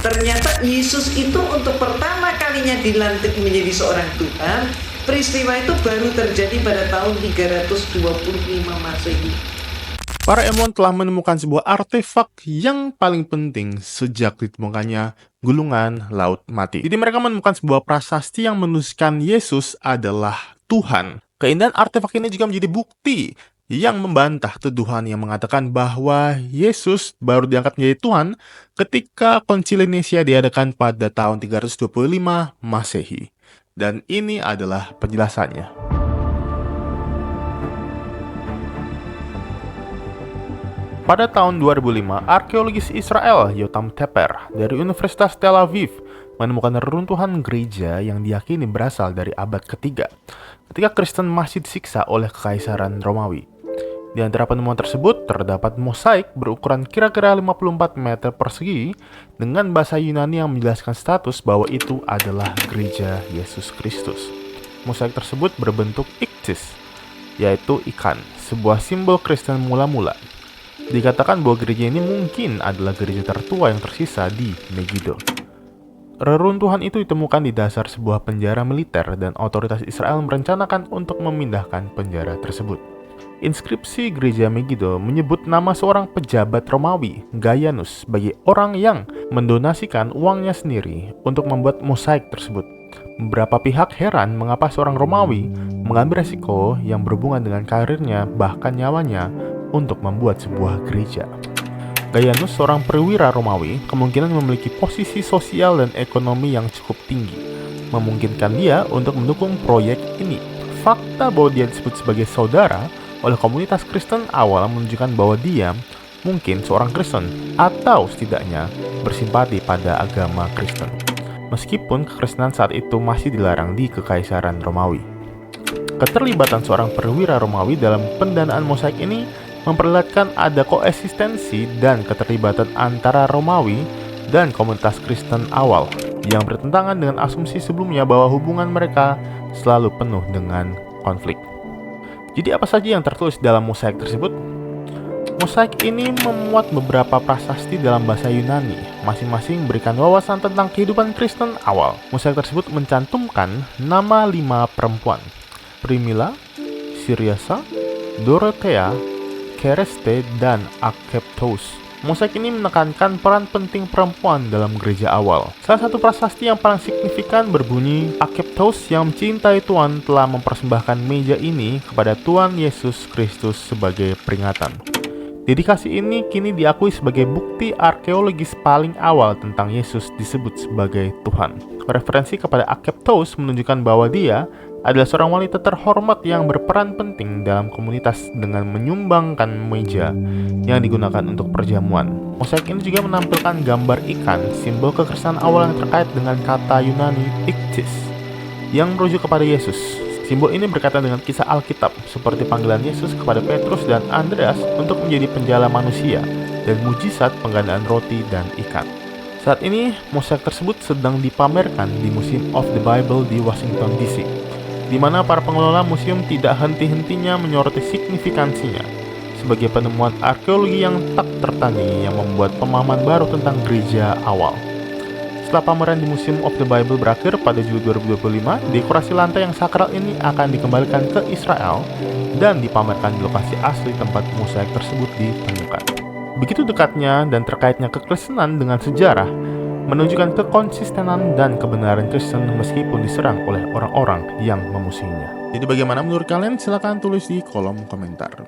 Ternyata Yesus itu untuk pertama kalinya dilantik menjadi seorang Tuhan, peristiwa itu baru terjadi pada tahun 325 Masehi. Para ilmuwan telah menemukan sebuah artefak yang paling penting sejak ditemukannya gulungan laut mati. Jadi mereka menemukan sebuah prasasti yang menuliskan Yesus adalah Tuhan. Keindahan artefak ini juga menjadi bukti yang membantah tuduhan yang mengatakan bahwa Yesus baru diangkat menjadi Tuhan ketika Konsili Nisia diadakan pada tahun 325 Masehi. Dan ini adalah penjelasannya. Pada tahun 2005, arkeologis Israel Yotam Teper dari Universitas Tel Aviv menemukan reruntuhan gereja yang diyakini berasal dari abad ketiga, ketika Kristen masih disiksa oleh Kekaisaran Romawi. Di antara penemuan tersebut terdapat mosaik berukuran kira-kira 54 meter persegi dengan bahasa Yunani yang menjelaskan status bahwa itu adalah gereja Yesus Kristus. Mosaik tersebut berbentuk ichthys, yaitu ikan, sebuah simbol Kristen mula-mula. Dikatakan bahwa gereja ini mungkin adalah gereja tertua yang tersisa di Megiddo. Reruntuhan itu ditemukan di dasar sebuah penjara militer dan otoritas Israel merencanakan untuk memindahkan penjara tersebut. Inskripsi gereja Megiddo menyebut nama seorang pejabat Romawi, Gaianus, sebagai orang yang mendonasikan uangnya sendiri untuk membuat mosaik tersebut. Beberapa pihak heran mengapa seorang Romawi mengambil resiko yang berhubungan dengan karirnya bahkan nyawanya untuk membuat sebuah gereja. Gaianus, seorang perwira Romawi, kemungkinan memiliki posisi sosial dan ekonomi yang cukup tinggi, memungkinkan dia untuk mendukung proyek ini. Fakta bahwa dia disebut sebagai saudara oleh komunitas Kristen awal menunjukkan bahwa dia mungkin seorang Kristen atau setidaknya bersimpati pada agama Kristen, meskipun kekristenan saat itu masih dilarang di Kekaisaran Romawi. Keterlibatan seorang perwira Romawi dalam pendanaan mosaik ini memperlihatkan ada koeksistensi dan keterlibatan antara Romawi dan komunitas Kristen awal yang bertentangan dengan asumsi sebelumnya bahwa hubungan mereka selalu penuh dengan konflik. Jadi apa saja yang tertulis dalam mosaik tersebut? Mosaik ini memuat beberapa prasasti dalam bahasa Yunani, masing-masing memberikan wawasan tentang kehidupan Kristen awal. Mosaik tersebut mencantumkan nama 5 perempuan: Primila, Syriasa, Dorothea, Kereste, dan Akeptos. Mosaik ini menekankan peran penting perempuan dalam gereja awal. Salah satu prasasti yang paling signifikan berbunyi, Akeptos yang mencintai Tuhan telah mempersembahkan meja ini kepada Tuhan Yesus Kristus sebagai peringatan. Dedikasi ini kini diakui sebagai bukti arkeologis paling awal tentang Yesus disebut sebagai Tuhan. Referensi kepada Akeptos menunjukkan bahwa dia adalah seorang wanita terhormat yang berperan penting dalam komunitas dengan menyumbangkan meja yang digunakan untuk perjamuan. Mosaik ini juga menampilkan gambar ikan, simbol kekristenan awal yang terkait dengan kata Yunani ichthys, yang merujuk kepada Yesus. Simbol ini berkaitan dengan kisah Alkitab, seperti panggilan Yesus kepada Petrus dan Andreas untuk menjadi penjala manusia, dan mujizat penggandaan roti dan ikan. Saat ini, mosaik tersebut sedang dipamerkan di Museum of the Bible di Washington DC, di mana para pengelola museum tidak henti-hentinya menyoroti signifikansinya sebagai penemuan arkeologi yang tak tertandingi yang membuat pemahaman baru tentang gereja awal. Setelah pameran di Museum of the Bible berakhir pada Juli 2025, dekorasi lantai yang sakral ini akan dikembalikan ke Israel dan dipamerkan di lokasi asli tempat mosaik tersebut ditemukan. Begitu dekatnya dan terkaitnya kekristenan dengan sejarah, menunjukkan kekonsistenan dan kebenaran Kristen meskipun diserang oleh orang-orang yang memusuhinya. Jadi bagaimana menurut kalian? Silahkan tulis di kolom komentar.